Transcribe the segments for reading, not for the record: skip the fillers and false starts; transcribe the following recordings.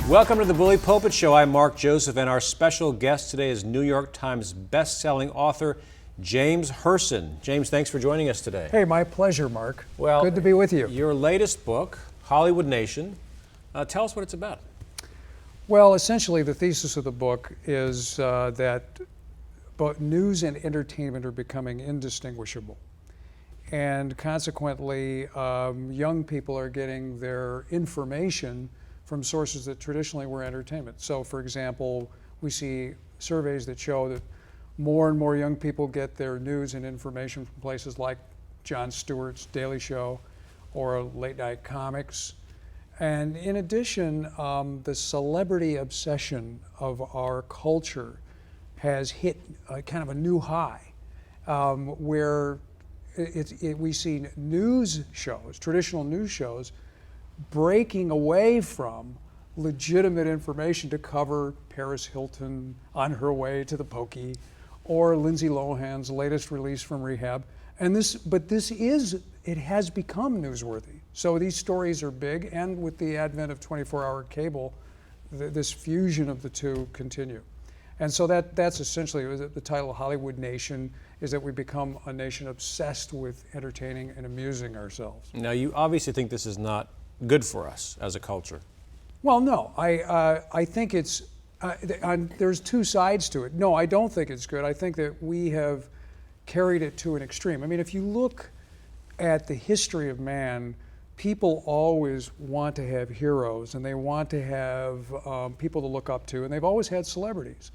Welcome to the Bully Pulpit Show. I'm Mark Joseph, and our special guest today is New York Times best-selling author James Hirsen. James, thanks for joining us today. Hey, my pleasure, Mark. Well, good to be with you. Your latest book, Hollywood Nation, tell us what it's about. Well, essentially, the thesis of the book is that both news and entertainment are becoming indistinguishable. And consequently, young people are getting their information from sources that traditionally were entertainment. So, for example, we see surveys that show that more and more young people get their news and information from places like Jon Stewart's Daily Show or late night comics. And in addition, the celebrity obsession of our culture has hit kind of a new high, where we see news shows, traditional news shows, breaking away from legitimate information to cover Paris Hilton on her way to the pokey, or Lindsay Lohan's latest release from rehab. And it has become newsworthy. So these stories are big, and with the advent of 24-hour cable, this fusion of the two continue. And so that's essentially the title of Hollywood Nation, is that we become a nation obsessed with entertaining and amusing ourselves. Now, you obviously think this is not good for us as a culture. Well, no, I think it's, there's two sides to it. No, I don't think it's good. I think that we have carried it to an extreme. I mean, if you look at the history of man, people always want to have heroes, and they want to have people to look up to, and they've always had celebrities.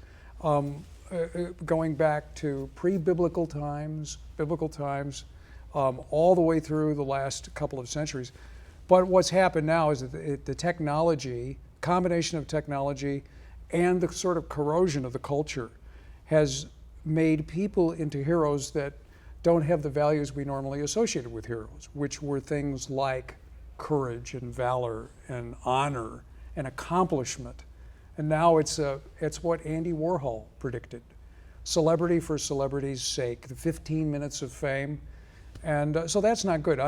Going back to pre-biblical times, biblical times, all the way through the last couple of centuries. But what's happened now is that the technology, combination of technology and the sort of corrosion of the culture has made people into heroes that don't have the values we normally associated with heroes, which were things like courage and valor and honor and accomplishment. And now it's what Andy Warhol predicted. Celebrity for celebrity's sake, the 15 minutes of fame. And so that's not good.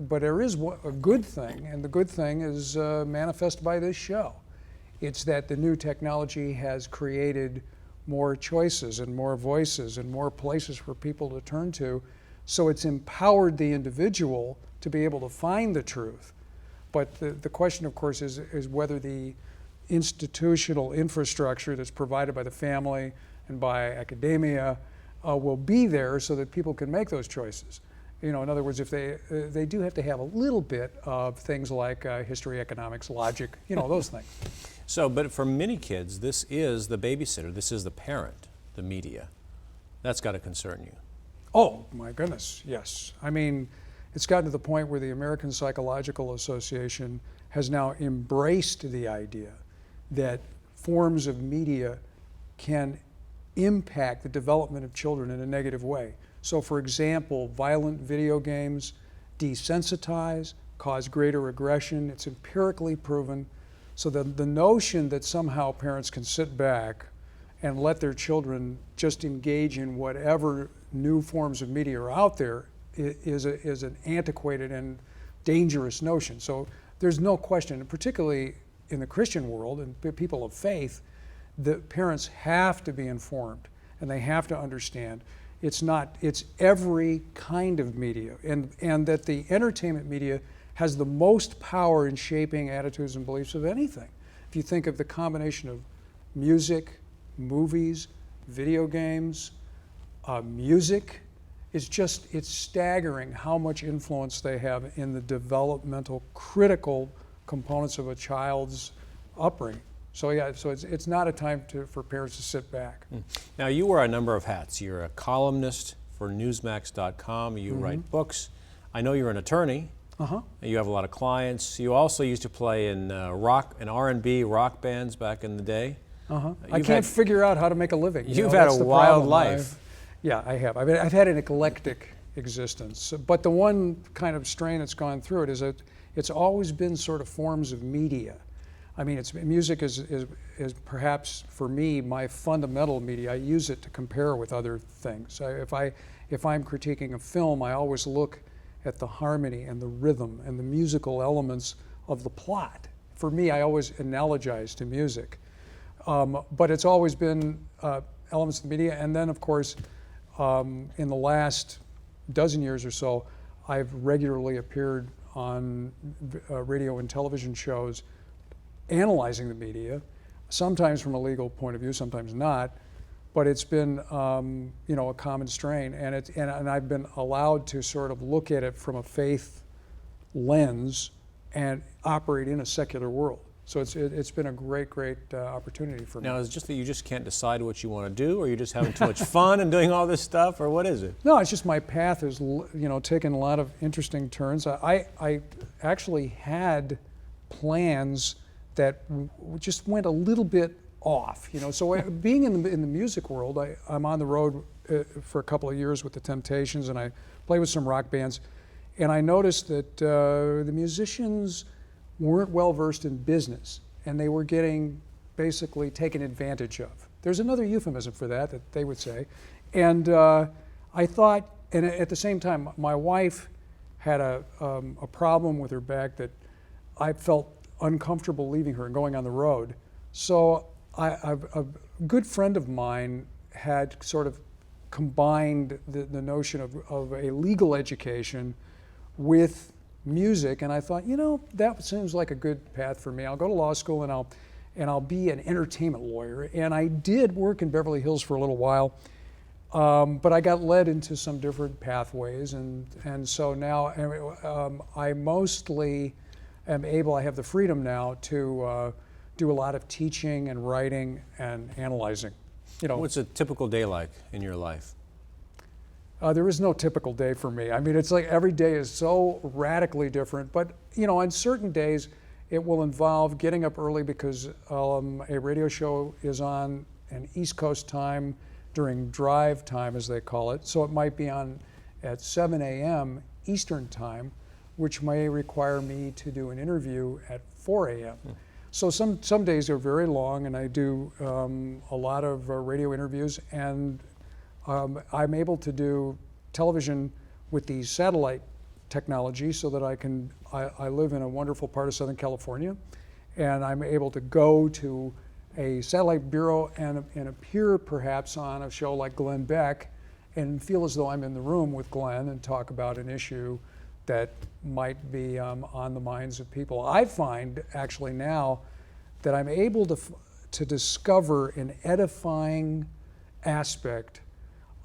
But there is a good thing, and the good thing is manifest by this show. It's that the new technology has created more choices and more voices and more places for people to turn to. So it's empowered the individual to be able to find the truth. But the question, of course, is whether the institutional infrastructure that's provided by the family and by academia will be there so that people can make those choices. You know, in other words, if they do have to have a little bit of things like history, economics, logic, you know, those things. So, but for many kids, this is the babysitter, this is the parent, the media. That's got to concern you. Oh, my goodness, yes. I mean, it's gotten to the point where the American Psychological Association has now embraced the idea that forms of media can impact the development of children in a negative way. So, for example, violent video games desensitize, cause greater aggression. It's empirically proven. So the notion that somehow parents can sit back and let their children just engage in whatever new forms of media are out there is an antiquated and dangerous notion. So there's no question, and particularly in the Christian world and people of faith, the parents have to be informed and they have to understand it's every kind of media, and that the entertainment media has the most power in shaping attitudes and beliefs of anything. If you think of the combination of music, movies, video games, music, it's staggering how much influence they have in the developmental critical components of a child's upbringing. So yeah, so it's not a time for parents to sit back. Now, you wear a number of hats. You're a columnist for Newsmax.com. You write books. I know you're an attorney. You have a lot of clients. You also used to play in R&B rock bands back in the day. I can't figure out how to make a living. You've had a wild life. Yeah, I have. I've had an eclectic existence. But the one kind of strain that's gone through it is that it's always been sort of forms of media. I mean, music is perhaps, for me, my fundamental media. I use it to compare with other things. If I'm critiquing a film, I always look at the harmony and the rhythm and the musical elements of the plot. for me, I always analogize to music. But it's always been elements of the media. And then, of course, in the last dozen years or so, I've regularly appeared on radio and television shows analyzing the media, sometimes from a legal point of view, sometimes not. But it's been, a common strain, and I've been allowed to sort of look at it from a faith lens and operate in a secular world. So it's been a great opportunity for me. Now, is it just that you just can't decide what you want to do, or you're just having too much fun and doing all this stuff, or what is it? No, it's just my path has taken a lot of interesting turns. I actually had plans that just went a little bit off. So being in the music world, I'm on the road for a couple of years with the Temptations, and I play with some rock bands, and I noticed that the musicians weren't well versed in business, and they were getting basically taken advantage of. There's another euphemism for that they would say. And I thought, and at the same time, my wife had a problem with her back that I felt uncomfortable leaving her and going on the road. So a good friend of mine had sort of combined the notion of a legal education with music, and I thought, that seems like a good path for me. I'll go to law school and I'll be an entertainment lawyer. And I did work in Beverly Hills for a little while, but I got led into some different pathways, and so now I mostly am able. I have the freedom now to do a lot of teaching and writing and analyzing. What's a typical day like in your life? There is no typical day for me. I mean, it's like every day is so radically different. But, on certain days, it will involve getting up early because a radio show is on an East Coast time during drive time, as they call it. So it might be on at 7 a.m. Eastern time, which may require me to do an interview at 4 a.m. So some days are very long, and I do a lot of radio interviews, and I'm able to do television with the satellite technology so that I live in a wonderful part of Southern California, and I'm able to go to a satellite bureau and appear perhaps on a show like Glenn Beck and feel as though I'm in the room with Glenn and talk about an issue that might be on the minds of people. I find actually now that I'm able to discover an edifying aspect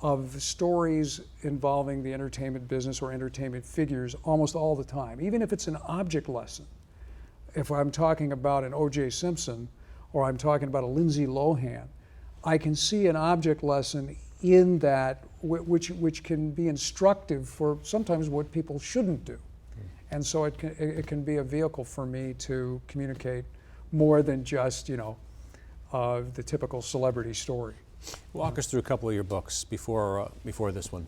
of stories involving the entertainment business or entertainment figures almost all the time, even if it's an object lesson. If I'm talking about an O.J. Simpson or I'm talking about a Lindsay Lohan, I can see an object lesson in that which can be instructive for sometimes what people shouldn't do. And so it can be a vehicle for me to communicate more than just the typical celebrity story. Walk us through a couple of your books before this one.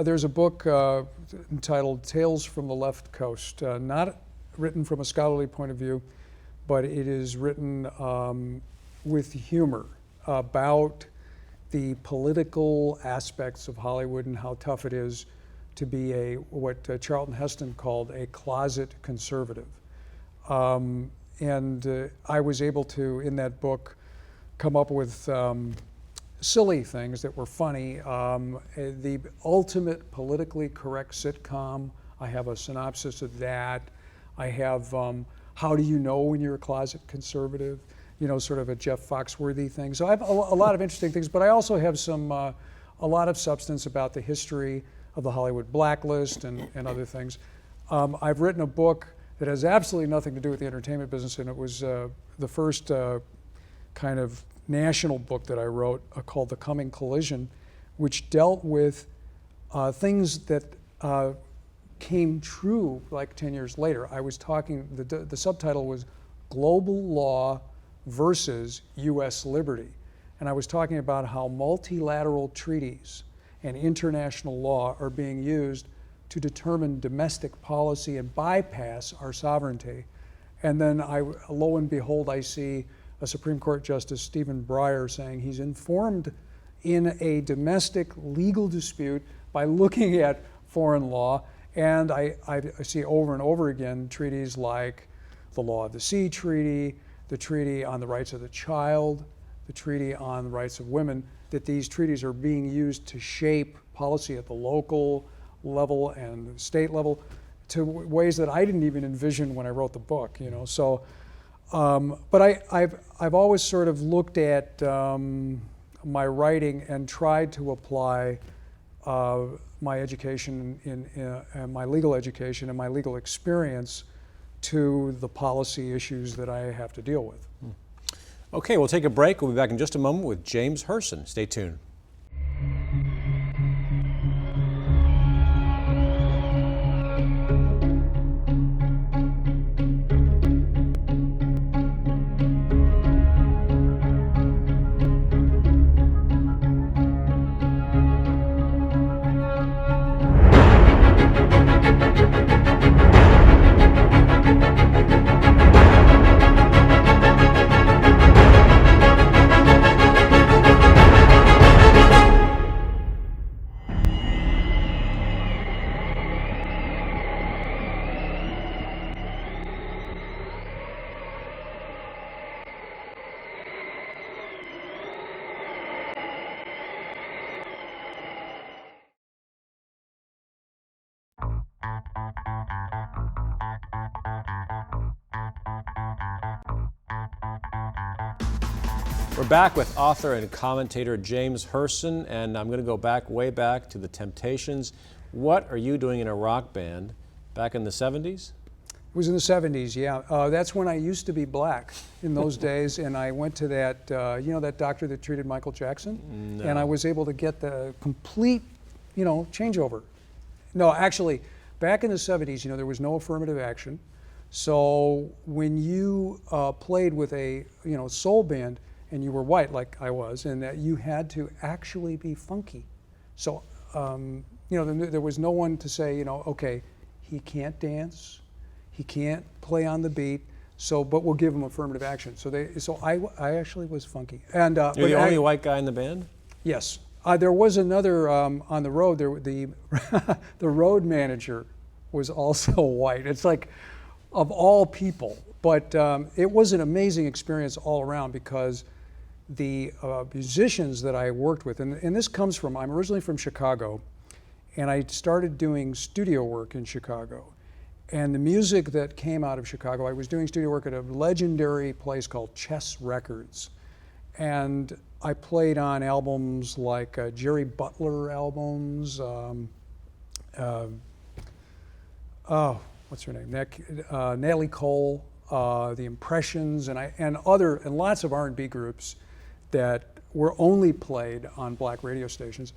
There's a book entitled Tales from the Left Coast, not written from a scholarly point of view, but it is written with humor about the political aspects of Hollywood and how tough it is to be what Charlton Heston called a closet conservative. And I was able to, in that book, come up with silly things that were funny. The ultimate politically correct sitcom, I have a synopsis of that. I have How Do You Know When You're a Closet Conservative? Sort of a Jeff Foxworthy thing. So I have a lot of interesting things, but I also have a lot of substance about the history of the Hollywood blacklist and other things. I've written a book that has absolutely nothing to do with the entertainment business, and it was the first kind of national book that I wrote called The Coming Collision, which dealt with things that came true like 10 years later. I was talking, the subtitle was Global Law versus U.S. Liberty. And I was talking about how multilateral treaties and international law are being used to determine domestic policy and bypass our sovereignty. And then lo and behold, I see a Supreme Court Justice, Stephen Breyer, saying he's informed in a domestic legal dispute by looking at foreign law. And I see over and over again treaties like the Law of the Sea Treaty, the Treaty on the Rights of the Child, the Treaty on the Rights of Women, that these treaties are being used to shape policy at the local level and state level to ways that I didn't even envision when I wrote the book, you know. So, but I've always sort of looked at my writing and tried to apply my education in my legal education and my legal experience to the policy issues that I have to deal with. Okay, we'll take a break. We'll be back in just a moment with James Hirsen. Stay tuned. We're back with author and commentator James Hirsen, and I'm going to go back, way back to the Temptations. What are you doing in a rock band back in the 70s? It was in the 70s, yeah. That's when I used to be black in those days, and I went to that, you know, that doctor that treated Michael Jackson? No. And I was able to get the complete, you know, changeover. No, actually, back in the 70s, you know, there was no affirmative action. So when you played with a, you know, soul band, and you were white like I was, and that you had to actually be funky. So, you know, there was no one to say, you know, okay, he can't dance, he can't play on the beat, so, but we'll give him affirmative action. So I actually was funky. And You're the only white guy in the band? Yes. There was another, on the road, the road manager was also white. It's like, of all people. But it was an amazing experience all around because the musicians that I worked with, and this comes from, I'm originally from Chicago, and I started doing studio work in Chicago. And the music that came out of Chicago, I was doing studio work at a legendary place called Chess Records. And I played on albums like Jerry Butler albums, what's her name? Natalie Cole, the Impressions, and lots of R&B groups that were only played on black radio stations.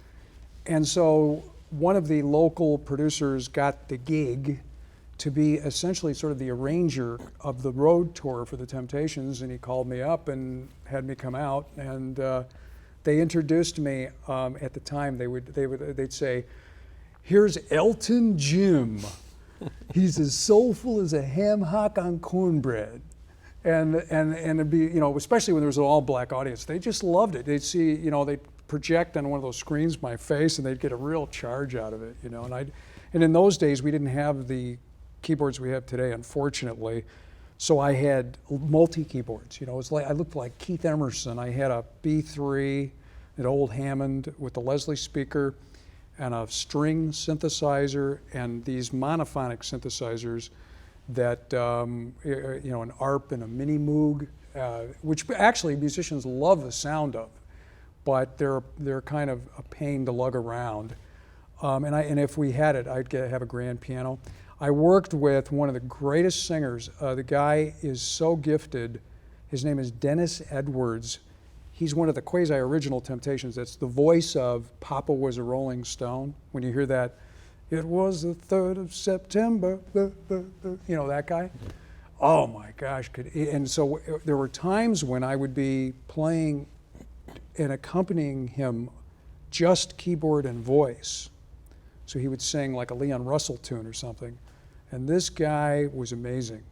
And so one of the local producers got the gig to be essentially sort of the arranger of the road tour for the Temptations, and he called me up and had me come out, and they introduced me. At the time, they'd say, "Here's Elton Jim. He's as soulful as a ham hock on cornbread." And it'd be, you know, especially when there was an all-black audience, they just loved it. They'd see, you know, they'd project on one of those screens my face, and they'd get a real charge out of it, you know. And in those days, we didn't have the keyboards we have today, unfortunately. So I had multi-keyboards, you know. It was like, I looked like Keith Emerson. I had a B3, an old Hammond with the Leslie speaker, and a string synthesizer, and these monophonic synthesizers that, you know, an ARP and a Mini Moog, which actually musicians love the sound of, but they're kind of a pain to lug around. And if we had it, I'd have a grand piano. I worked with one of the greatest singers. The guy is so gifted. His name is Dennis Edwards. He's one of the quasi-original Temptations. That's the voice of Papa Was a Rolling Stone. When you hear that, it was the 3rd of September, you know, that guy. Oh my gosh. And so there were times when I would be playing and accompanying him just keyboard and voice. So he would sing like a Leon Russell tune or something. And this guy was amazing.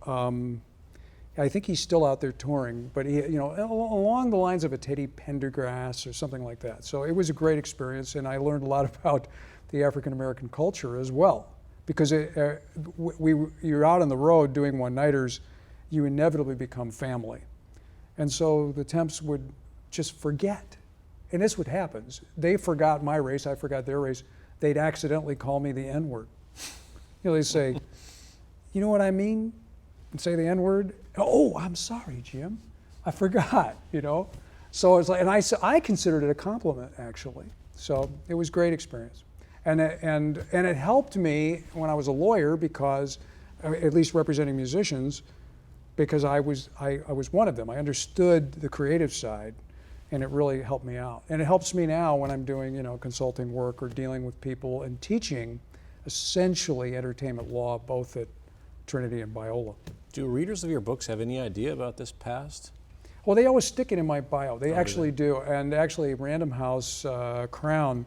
I think he's still out there touring, but he, you know, along the lines of a Teddy Pendergrass or something like that. So it was a great experience, and I learned a lot about the African American culture as well. because you're out on the road doing one-nighters, you inevitably become family. And so the temps would just forget. And this what happens. They forgot my race, I forgot their race. They'd accidentally call me the N-word. They'd say, you know what I mean? And say the N-word. Oh, I'm sorry, Jim. I forgot, So it's like, and I considered it a compliment, actually. So it was a great experience. And it helped me when I was a lawyer because, at least representing musicians, because I was one of them. I understood the creative side, and it really helped me out. And it helps me now when I'm doing, consulting work or dealing with people and teaching essentially entertainment law, both at Trinity and Biola. Do readers of your books have any idea about this past? Well, they always stick it in my bio. They actually do. And actually, Random House, Crown,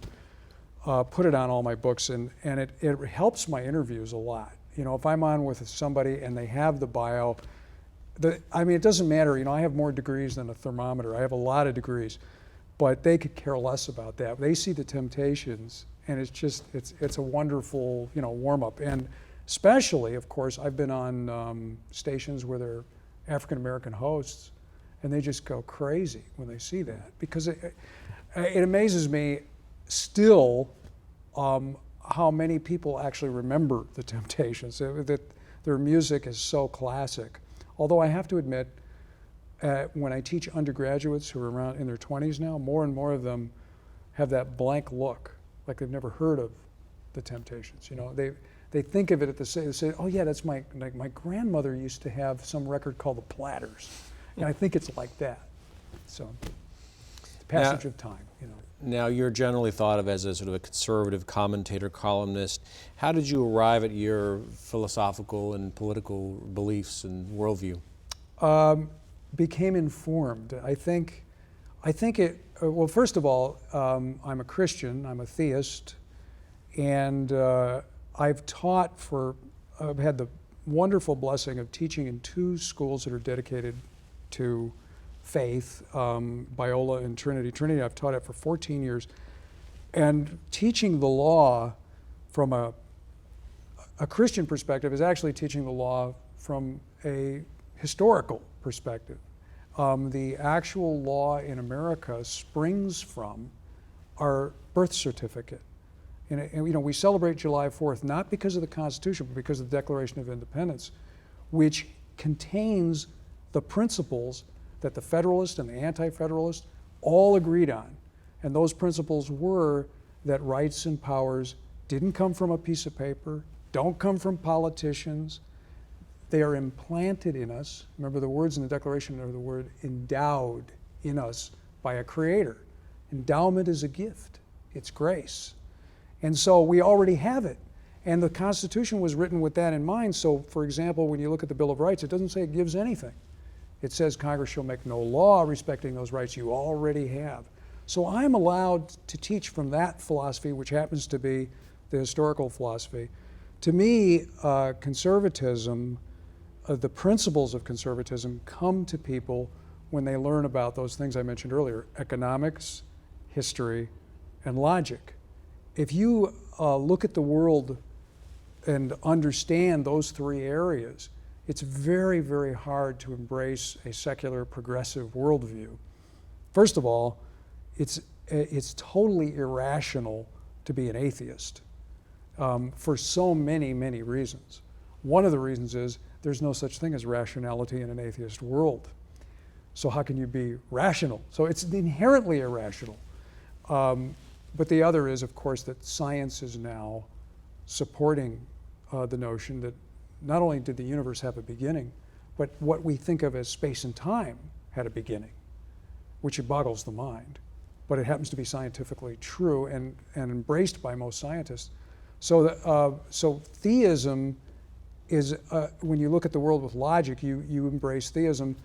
put it on all my books, and it helps my interviews a lot. If I'm on with somebody and they have the bio, it doesn't matter. I have more degrees than a thermometer. I have a lot of degrees, but they could care less about that. They see the temptations, and it's a wonderful, warm-up. And especially, of course, I've been on stations where they're African-American hosts, and they just go crazy when they see that, because it amazes me still how many people actually remember the Temptations, that their music is so classic. Although I have to admit, when I teach undergraduates who are around in their 20s now, more and more of them have that blank look, like they've never heard of the Temptations. They think of it they say, oh yeah, that's my grandmother used to have some record called The Platters. And I think it's like that. So, passage of time, Now, you're generally thought of as a sort of a conservative commentator, columnist. How did you arrive at your philosophical and political beliefs and worldview? Became informed. I think it, well, first of all, I'm a Christian, I'm a theist, and I've had the wonderful blessing of teaching in 2 schools that are dedicated to faith, Biola and Trinity. Trinity, I've taught it for 14 years. And teaching the law from a Christian perspective is actually teaching the law from a historical perspective. The actual law in America springs from our birth certificate. And we celebrate July 4th not because of the Constitution, but because of the Declaration of Independence, which contains the principles that the Federalists and the Anti-Federalists all agreed on. And those principles were that rights and powers didn't come from a piece of paper, don't come from politicians. They are implanted in us. Remember, the words in the Declaration are the word endowed in us by a creator. Endowment is a gift. It's grace. And so we already have it. And the Constitution was written with that in mind. So, for example, when you look at the Bill of Rights, it doesn't say it gives anything. It says Congress shall make no law respecting those rights you already have. So I'm allowed to teach from that philosophy, which happens to be the historical philosophy. To me, conservatism, the principles of conservatism come to people when they learn about those things I mentioned earlier: economics, history, and logic. If you look at the world and understand those 3 areas, it's very, very hard to embrace a secular, progressive worldview. First of all, it's totally irrational to be an atheist for so many, many reasons. One of the reasons is there's no such thing as rationality in an atheist world. So how can you be rational? So it's inherently irrational. But the other is, of course, that science is now supporting the notion that not only did the universe have a beginning, but what we think of as space and time had a beginning, which it boggles the mind. But it happens to be scientifically true and embraced by most scientists. So theism is, when you look at the world with logic, you embrace theism.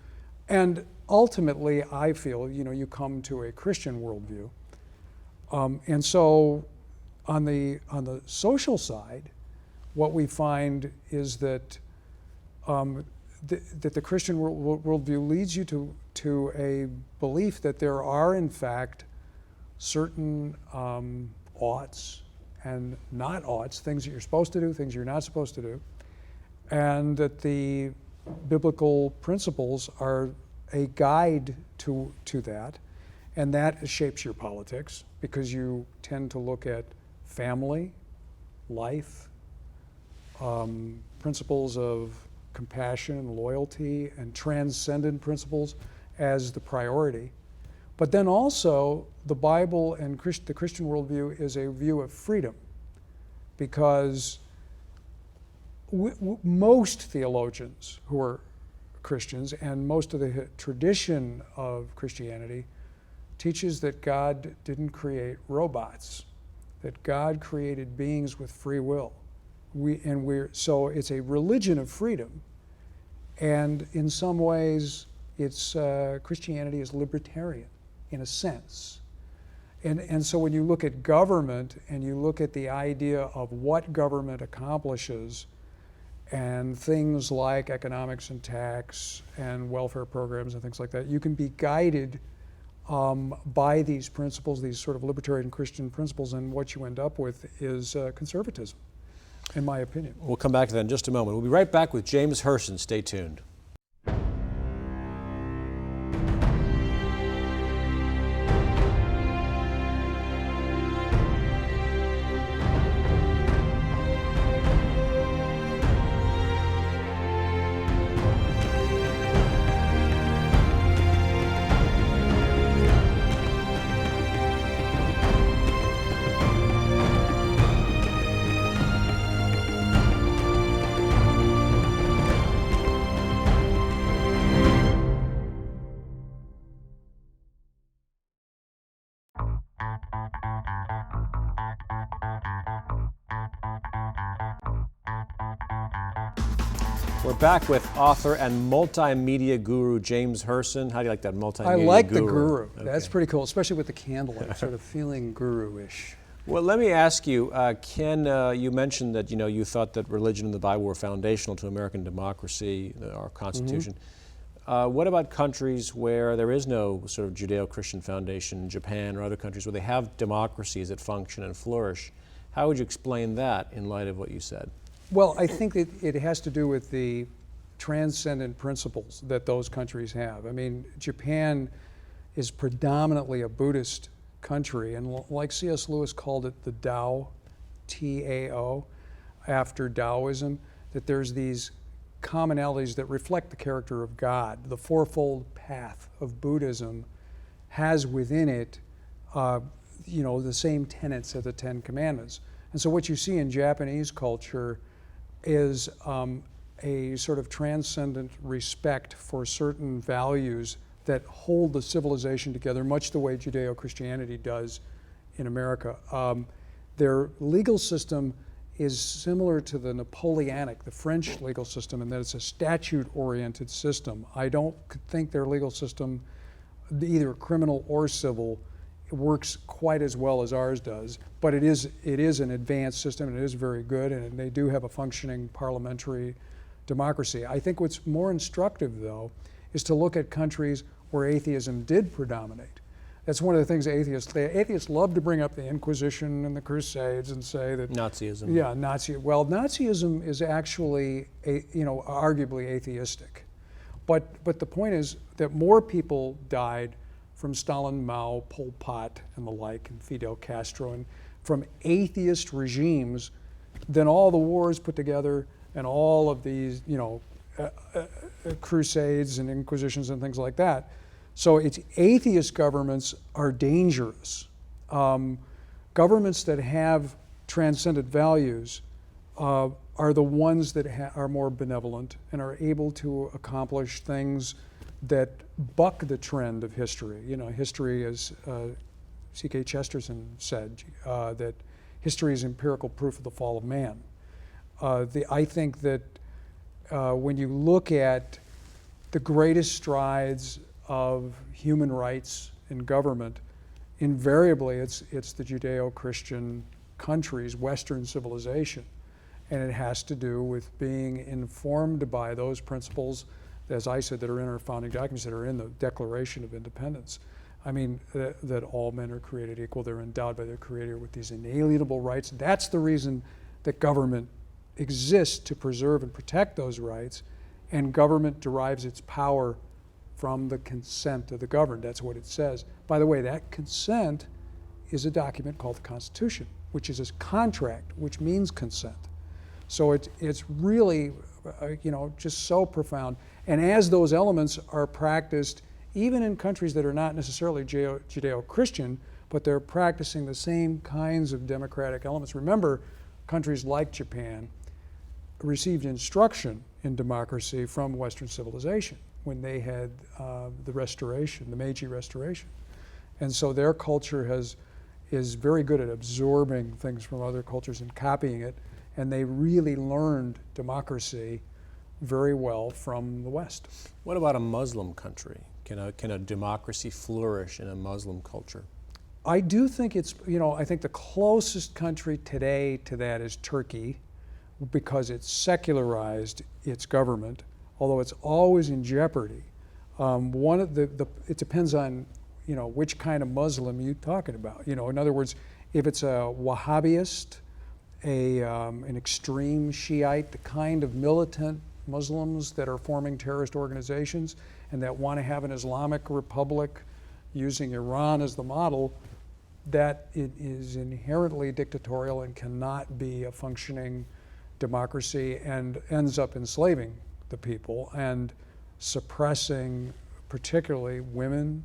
And ultimately, I feel, you come to a Christian worldview. And so on the social side, what we find is that that the Christian worldview leads you to a belief that there are, in fact, certain oughts and not oughts, things that you're supposed to do, things you're not supposed to do, and that the biblical principles are a guide to that, and that shapes your politics because you tend to look at family, life, principles of compassion and loyalty and transcendent principles as the priority. But then also the Bible and the Christian worldview is a view of freedom, because most theologians who are Christians and most of the tradition of Christianity teaches that God didn't create robots, that God created beings with free will. So it's a religion of freedom, and in some ways Christianity is libertarian in a sense. And so when you look at government and you look at the idea of what government accomplishes, and things like economics and tax and welfare programs and things like that, you can be guided by these principles, these sort of libertarian Christian principles, and what you end up with is conservatism, in my opinion. We'll come back to that in just a moment. We'll be right back with James Hirsen. Stay tuned. We're back with author and multimedia guru James Hirsen. How do you like that, multimedia guru? I like the guru. Okay. That's pretty cool, especially with the candle. I'm sort of feeling guru-ish. Well, let me ask you, Ken, you mentioned that you thought that religion and the Bible were foundational to American democracy, our Constitution. What about countries where there is no sort of Judeo-Christian foundation, Japan or other countries where they have democracies that function and flourish? How would you explain that in light of what you said? Well, I think that it has to do with the transcendent principles that those countries have. I mean, Japan is predominantly a Buddhist country, and like C.S. Lewis called it the Tao, T-A-O, after Taoism, that there's these commonalities that reflect the character of God. The fourfold path of Buddhism has within it, the same tenets as the Ten Commandments. And so what you see in Japanese culture is a sort of transcendent respect for certain values that hold the civilization together, much the way Judeo-Christianity does in America. Their legal system is similar to the Napoleonic, the French legal system, in that it's a statute-oriented system. I don't think their legal system, either criminal or civil, works quite as well as ours does, but it is an advanced system, and it is very good, and they do have a functioning parliamentary democracy. I think what's more instructive, though, is to look at countries where atheism did predominate. That's one of the things atheists love to bring up the Inquisition and the Crusades and say that Nazism. Yeah, Nazism is actually arguably atheistic, but the point is that more people died from Stalin, Mao, Pol Pot, and the like, and Fidel Castro, and from atheist regimes than all the wars put together and all of these, crusades and inquisitions and things like that. So it's atheist governments are dangerous. Governments that have transcendent values are the ones that are more benevolent and are able to accomplish things that buck the trend of history. History, as C.K. Chesterton said, that history is empirical proof of the fall of man. I think that when you look at the greatest strides of human rights in government, invariably it's the Judeo-Christian countries, Western civilization, and it has to do with being informed by those principles, as I said, that are in our founding documents, that are in the Declaration of Independence. I mean, that all men are created equal. They're endowed by their Creator with these inalienable rights. That's the reason that government exists, to preserve and protect those rights. And government derives its power from the consent of the governed. That's what it says. By the way, that consent is a document called the Constitution, which is a contract, which means consent. So it's really, just so profound. And as those elements are practiced, even in countries that are not necessarily Judeo-Christian, but they're practicing the same kinds of democratic elements. Remember, countries like Japan received instruction in democracy from Western civilization when they had the Restoration, the Meiji Restoration. And so their culture is very good at absorbing things from other cultures and copying it, and they really learned democracy very well from the West. What about a Muslim country? Can a democracy flourish in a Muslim culture? I do think I think the closest country today to that is Turkey, because it's secularized its government, although it's always in jeopardy. It depends on, which kind of Muslim you're talking about. In other words, if it's a Wahhabist, an extreme Shiite, the kind of militant Muslims that are forming terrorist organizations and that want to have an Islamic republic using Iran as the model, that it is inherently dictatorial and cannot be a functioning democracy and ends up enslaving the people and suppressing particularly women,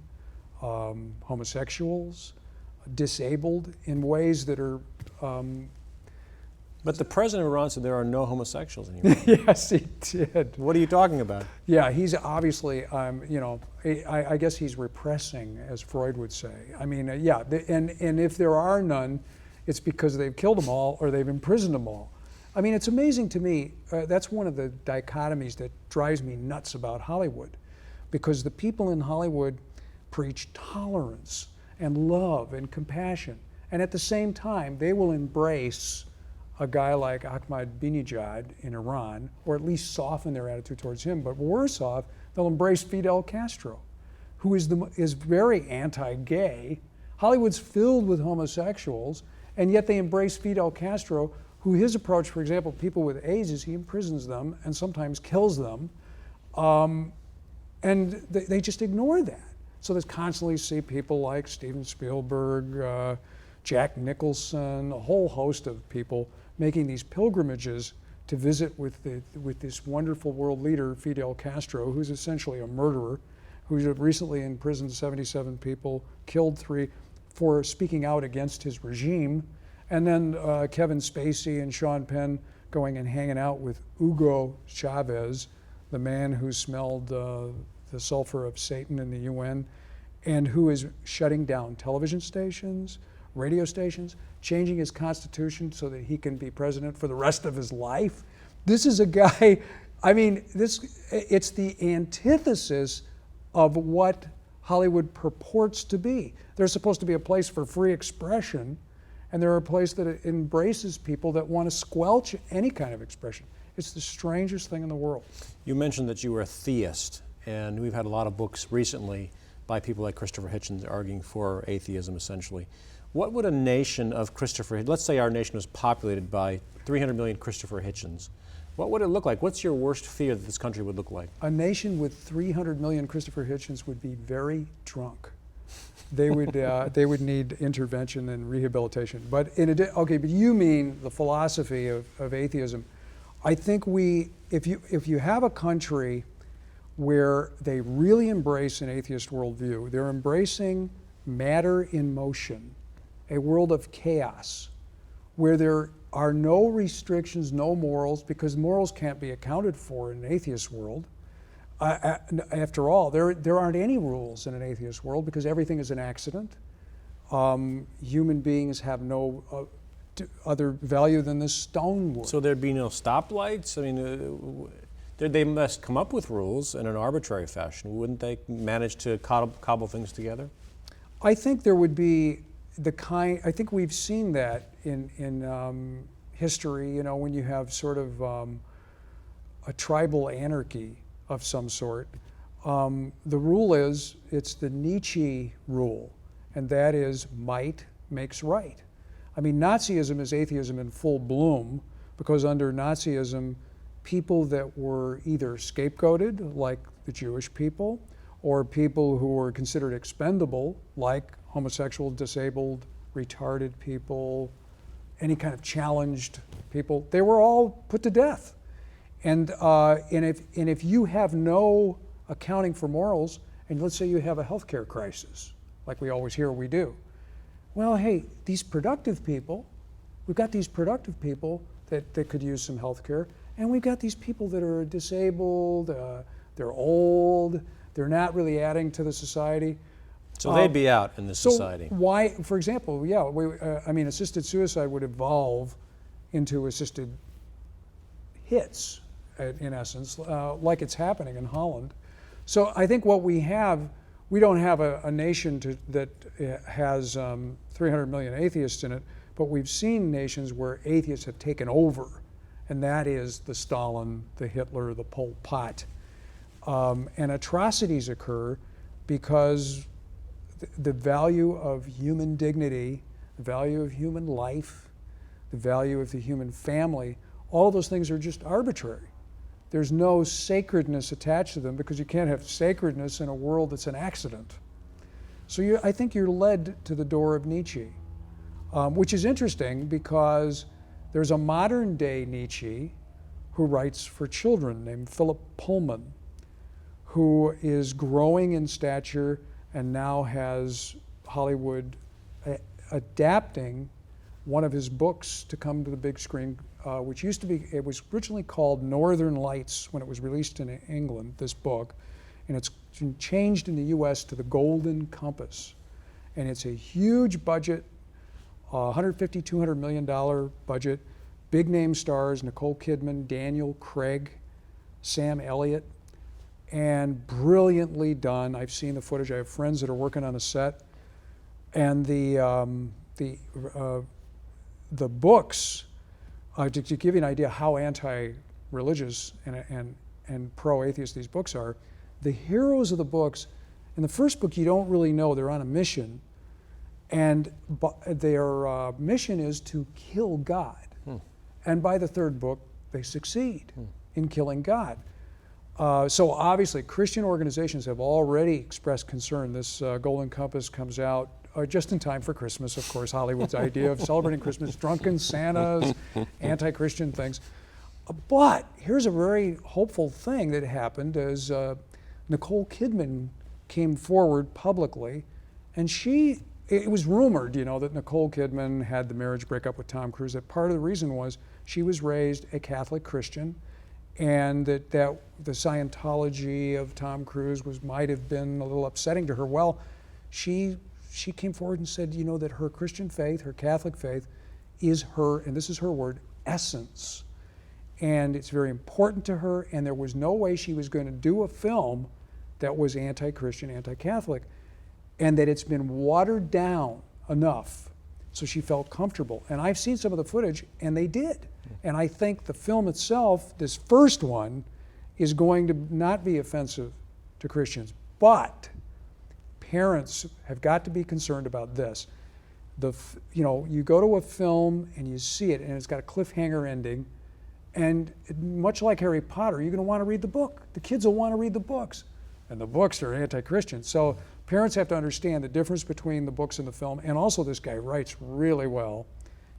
homosexuals, disabled in ways that are... But the president of Iran said there are no homosexuals anymore. Yes, he did. What are you talking about? Yeah, he's obviously, I guess he's repressing, as Freud would say. I mean, and if there are none, it's because they've killed them all or they've imprisoned them all. I mean, it's amazing to me. That's one of the dichotomies that drives me nuts about Hollywood, because the people in Hollywood preach tolerance and love and compassion, and at the same time, they will embrace a guy like Ahmadinejad in Iran, or at least soften their attitude towards him. But worse off, they'll embrace Fidel Castro, who is very anti-gay. Hollywood's filled with homosexuals, and yet they embrace Fidel Castro, who his approach, for example, people with AIDS, is he imprisons them and sometimes kills them, and they just ignore that. So they constantly see people like Steven Spielberg, Jack Nicholson, a whole host of people making these pilgrimages to visit with this wonderful world leader, Fidel Castro, who's essentially a murderer, who's recently imprisoned 77 people, killed 3 for speaking out against his regime, and then Kevin Spacey and Sean Penn going and hanging out with Hugo Chavez, the man who smelled the sulfur of Satan in the UN, and who is shutting down television stations, radio stations, changing his constitution so that he can be president for the rest of his life. This is a guy, I mean, it's the antithesis of what Hollywood purports to be. There's supposed to be a place for free expression, and they're a place that embraces people that want to squelch any kind of expression. It's the strangest thing in the world. You mentioned that you were a theist, and we've had a lot of books recently by people like Christopher Hitchens arguing for atheism, essentially. What would a nation of Christopher, let's say our nation was populated by 300 million Christopher Hitchens, what would it look like? What's your worst fear that this country would look like? A nation with 300 million Christopher Hitchens would be very drunk. They would need intervention and rehabilitation. But but you mean the philosophy of atheism. I think if you have a country where they really embrace an atheist worldview, they're embracing matter in motion, a world of chaos, where there are no restrictions, no morals, because morals can't be accounted for in an atheist world. After all, there aren't any rules in an atheist world because everything is an accident. Human beings have no other value than this stone would. So there'd be no stoplights? I mean, they must come up with rules in an arbitrary fashion. Wouldn't they manage to cobble things together? I think there would be I think we've seen that in history, when you have sort of a tribal anarchy of some sort. The rule is, it's the Nietzsche rule, and that is might makes right. I mean, Nazism is atheism in full bloom, because under Nazism, people that were either scapegoated, like the Jewish people, or people who were considered expendable, like homosexual, disabled, retarded people, any kind of challenged people, they were all put to death. And if you have no accounting for morals, and let's say you have a healthcare crisis, like we always hear we do, well, hey, these productive people, we've got these productive people that could use some healthcare, and we've got these people that are disabled, they're old, they're not really adding to the society. So they'd be out in the society. So why, for example, assisted suicide would evolve into assisted hits, in essence, like it's happening in Holland. So I think what we don't have a nation that has 300 million atheists in it, but we've seen nations where atheists have taken over, and that is the Stalin, the Hitler, the Pol Pot. And atrocities occur because the value of human dignity, the value of human life, the value of the human family, all those things are just arbitrary. There's no sacredness attached to them, because you can't have sacredness in a world that's an accident. So I think you're led to the door of Nietzsche, which is interesting because there's a modern day Nietzsche who writes for children named Philip Pullman, who is growing in stature and now has Hollywood adapting one of his books to come to the big screen, which it was originally called Northern Lights when it was released in England, this book, and it's been changed in the US to The Golden Compass. And it's a huge budget, $150, $200 million budget, big name stars, Nicole Kidman, Daniel Craig, Sam Elliott, and brilliantly done. I've seen the footage. I have friends that are working on the set, and the books, to give you an idea how anti-religious and pro-atheist these books are, the heroes of the books, in the first book you don't really know, they're on a mission, and their mission is to kill God. And by the third book, they succeed in killing God. So obviously, Christian organizations have already expressed concern. This Golden Compass comes out just in time for Christmas, of course, Hollywood's idea of celebrating Christmas, drunken Santas, anti-Christian things. But here's a very hopeful thing that happened as Nicole Kidman came forward publicly, and it was rumored, that Nicole Kidman had the marriage breakup with Tom Cruise, that part of the reason was she was raised a Catholic Christian, and that the Scientology of Tom Cruise might have been a little upsetting to her. Well, she came forward and said, that her Christian faith, her Catholic faith, is her, and this is her word, essence. And it's very important to her, and there was no way she was going to do a film that was anti-Christian, anti-Catholic, and that it's been watered down enough so she felt comfortable. And I've seen some of the footage, and they did. And I think the film itself, this first one, is going to not be offensive to Christians. But parents have got to be concerned about this. You go to a film and you see it, and it's got a cliffhanger ending, and much like Harry Potter, you're going to want to read the book. The kids will want to read the books, and the books are anti-Christian. So parents have to understand the difference between the books and the film. And also, this guy writes really well.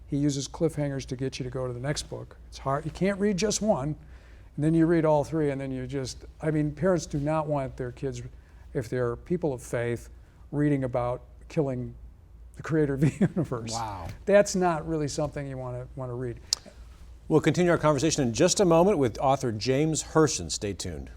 He uses cliffhangers to get you to go to the next book. It's hard. You can't read just one, and then you read all three, and then parents do not want their kids, if they're people of faith, reading about killing the creator of the universe. Wow. That's not really something you want to read. We'll continue our conversation in just a moment with author James Hirsen. Stay tuned.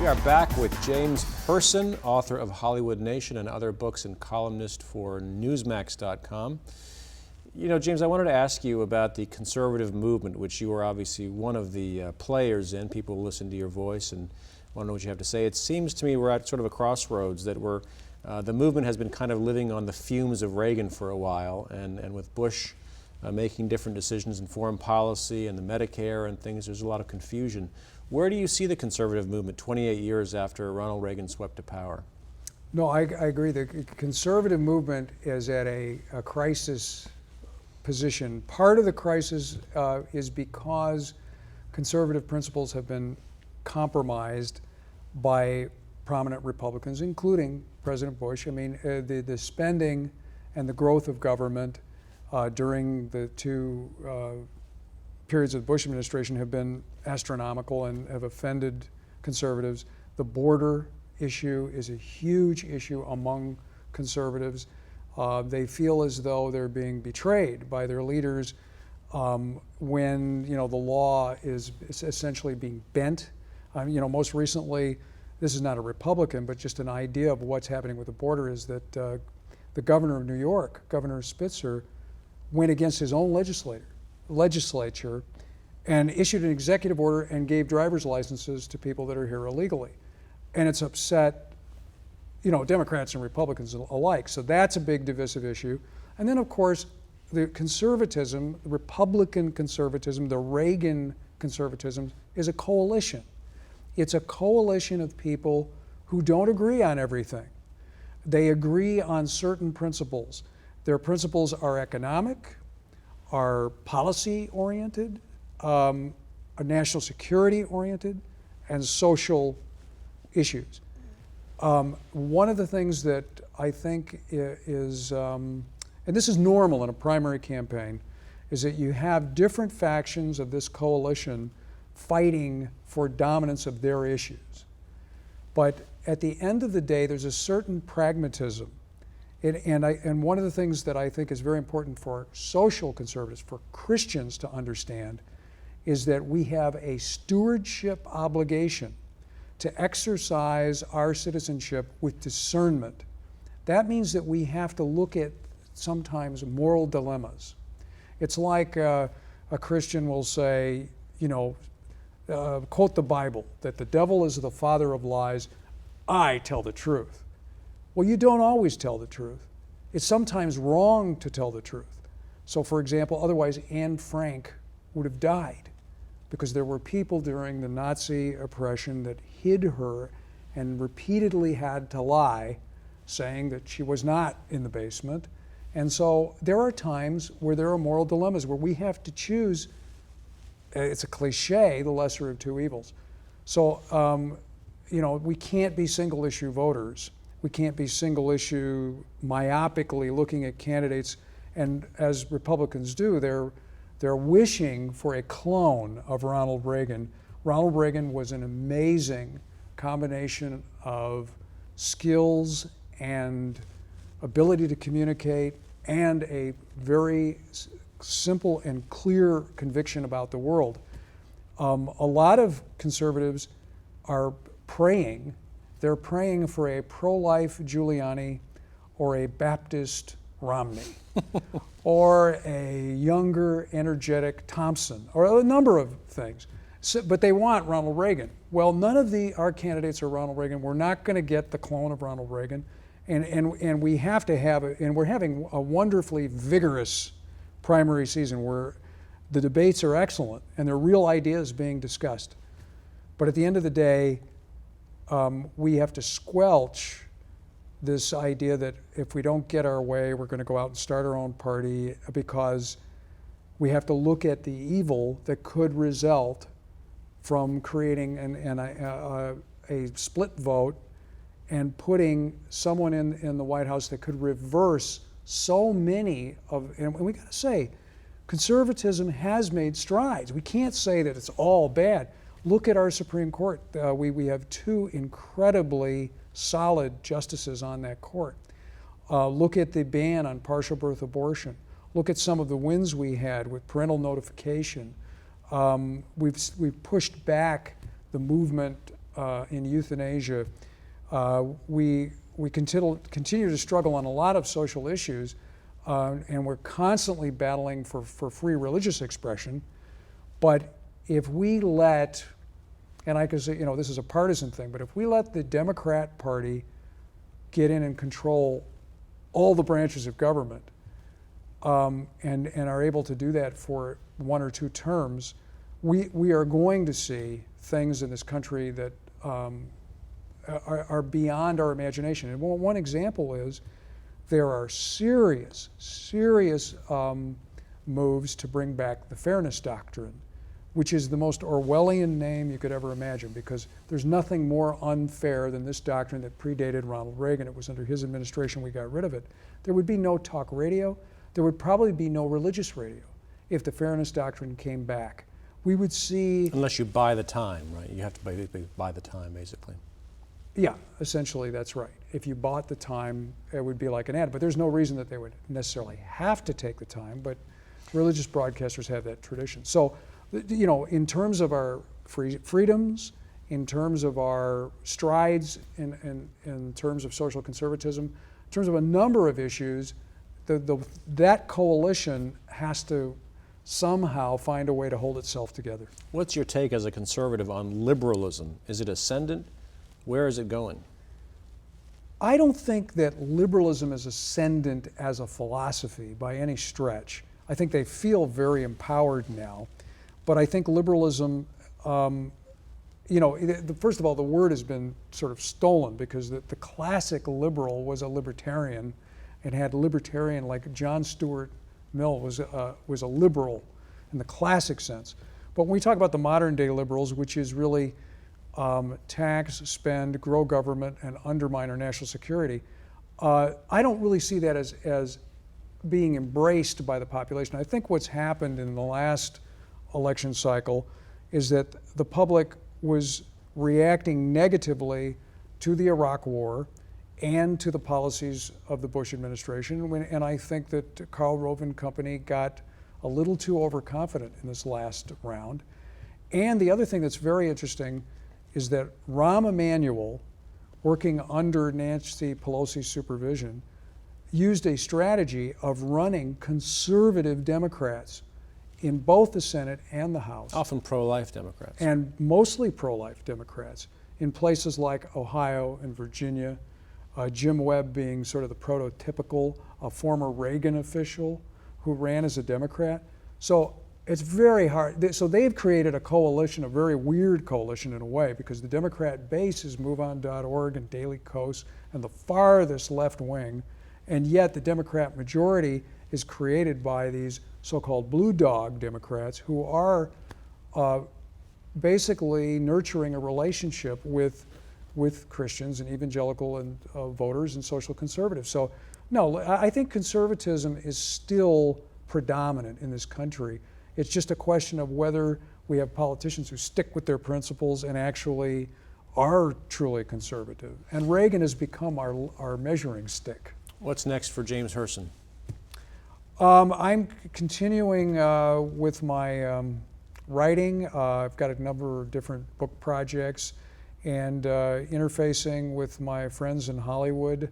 We are back with James Hirsen, author of Hollywood Nation and other books and columnist for Newsmax.com. You know, James, I wanted to ask you about the conservative movement, which you are obviously one of the players in. People listen to your voice and want to know what you have to say. It seems to me we're at sort of a crossroads that the movement has been kind of living on the fumes of Reagan for a while, and with Bush making different decisions in foreign policy and the Medicare and things, there's a lot of confusion. Where do you see the conservative movement 28 years after Ronald Reagan swept to power? No, I agree. The conservative movement is at a crisis position. Part of the crisis is because conservative principles have been compromised by prominent Republicans, including President Bush. I mean, the spending and the growth of government during the two periods of the Bush administration have been astronomical and have offended conservatives. The border issue is a huge issue among conservatives. They feel as though they're being betrayed by their leaders when the law is essentially being bent. Most recently, this is not a Republican, but just an idea of what's happening with the border is that the governor of New York, Governor Spitzer, went against his own legislature and issued an executive order and gave driver's licenses to people that are here illegally. And it's upset, Democrats and Republicans alike. So that's a big divisive issue. And then, of course, the conservatism, Republican conservatism, the Reagan conservatism is a coalition. It's a coalition of people who don't agree on everything. They agree on certain principles. Their principles are economic, are policy-oriented, are national security-oriented, and social issues. One of the things that I think is, and this is normal in a primary campaign, is that you have different factions of this coalition fighting for dominance of their issues. But at the end of the day, there's a certain pragmatism. And one of the things that I think is very important for social conservatives, for Christians to understand, is that we have a stewardship obligation to exercise our citizenship with discernment. That means that we have to look at sometimes moral dilemmas. It's like a Christian will say, quote the Bible, that the devil is the father of lies, I tell the truth. Well, you don't always tell the truth. It's sometimes wrong to tell the truth. So, for example, otherwise Anne Frank would have died because there were people during the Nazi oppression that hid her and repeatedly had to lie, saying that she was not in the basement. And so there are times where there are moral dilemmas where we have to choose, it's a cliche, the lesser of two evils. So, we can't be single issue voters. We can't be single issue myopically looking at candidates, and as Republicans do, they're wishing for a clone of Ronald Reagan. Ronald Reagan was an amazing combination of skills and ability to communicate and a very simple and clear conviction about the world. A lot of conservatives are praying. They're praying for a pro-life Giuliani or a Baptist Romney or a younger, energetic Thompson or a number of things. But they want Ronald Reagan. Well, none of our candidates are Ronald Reagan. We're not going to get the clone of Ronald Reagan. And we have to have it, and we're having a wonderfully vigorous primary season where the debates are excellent and there are real ideas being discussed. But at the end of the day, we have to squelch this idea that if we don't get our way, we're going to go out and start our own party, because we have to look at the evil that could result from creating a split vote and putting someone in the White House that could reverse so many and we got to say, conservatism has made strides. We can't say that it's all bad. Look at our Supreme Court. We have two incredibly solid justices on that court. Look at the ban on partial birth abortion. Look at some of the wins we had with parental notification. We've pushed back the movement in euthanasia. We continue to struggle on a lot of social issues, and we're constantly battling for free religious expression. But if we let, and I can say, this is a partisan thing, but if we let the Democrat Party get in and control all the branches of government, and are able to do that for 1 or 2 terms, we are going to see things in this country that are beyond our imagination. And one example is there are serious moves to bring back the fairness doctrine, which is the most Orwellian name you could ever imagine, because there's nothing more unfair than this doctrine that predated Ronald Reagan. It was under his administration we got rid of it. There would be no talk radio. There would probably be no religious radio if the fairness doctrine came back. We would see... Unless you buy the time, right? You have to basically buy the time, basically. Yeah, essentially that's right. If you bought the time, it would be like an ad. But there's no reason that they would necessarily have to take the time, but religious broadcasters have that tradition. So, in terms of our freedoms, in terms of our strides, in terms of social conservatism, in terms of a number of issues, that coalition has to somehow find a way to hold itself together. What's your take as a conservative on liberalism? Is it ascendant? Where is it going? I don't think that liberalism is ascendant as a philosophy by any stretch. I think they feel very empowered now. But I think liberalism, first of all, the word has been sort of stolen, because the classic liberal was a libertarian and had libertarian, like John Stuart Mill was a liberal in the classic sense. But when we talk about the modern day liberals, which is really tax, spend, grow government, and undermine our national security, I don't really see that as being embraced by the population. I think what's happened in the last election cycle is that the public was reacting negatively to the Iraq War and to the policies of the Bush administration. And I think that Karl Rove and company got a little too overconfident in this last round. And the other thing that's very interesting is that Rahm Emanuel, working under Nancy Pelosi's supervision, used a strategy of running conservative Democrats in both the Senate and the House. Often pro-life Democrats. And mostly pro-life Democrats in places like Ohio and Virginia, Jim Webb being sort of the prototypical former Reagan official who ran as a Democrat. So it's very hard. So they've created a coalition, a very weird coalition in a way, because the Democrat base is MoveOn.org and Daily Kos and the farthest left wing, and yet the Democrat majority is created by these so-called blue dog Democrats who are basically nurturing a relationship with Christians and evangelical and voters and social conservatives. So no, I think conservatism is still predominant in this country. It's just a question of whether we have politicians who stick with their principles and actually are truly conservative. And Reagan has become our measuring stick. What's next for James Hirsen? I'm continuing with my writing. I've got a number of different book projects and interfacing with my friends in Hollywood.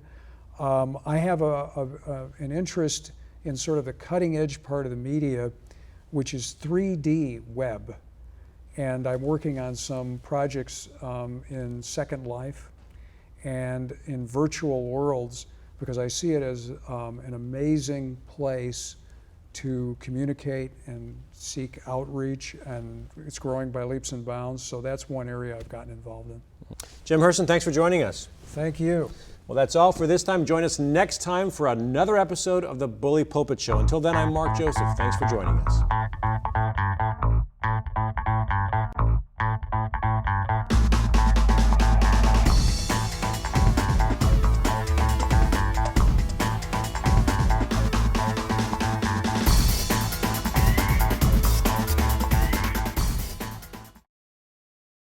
I have an interest in sort of the cutting edge part of the media, which is 3D web. And I'm working on some projects in Second Life and in virtual worlds, because I see it as an amazing place to communicate and seek outreach, and it's growing by leaps and bounds. So that's one area I've gotten involved in. Jim Hirsen, thanks for joining us. Thank you. Well, that's all for this time. Join us next time for another episode of the Bully Pulpit Show. Until then, I'm Mark Joseph. Thanks for joining us.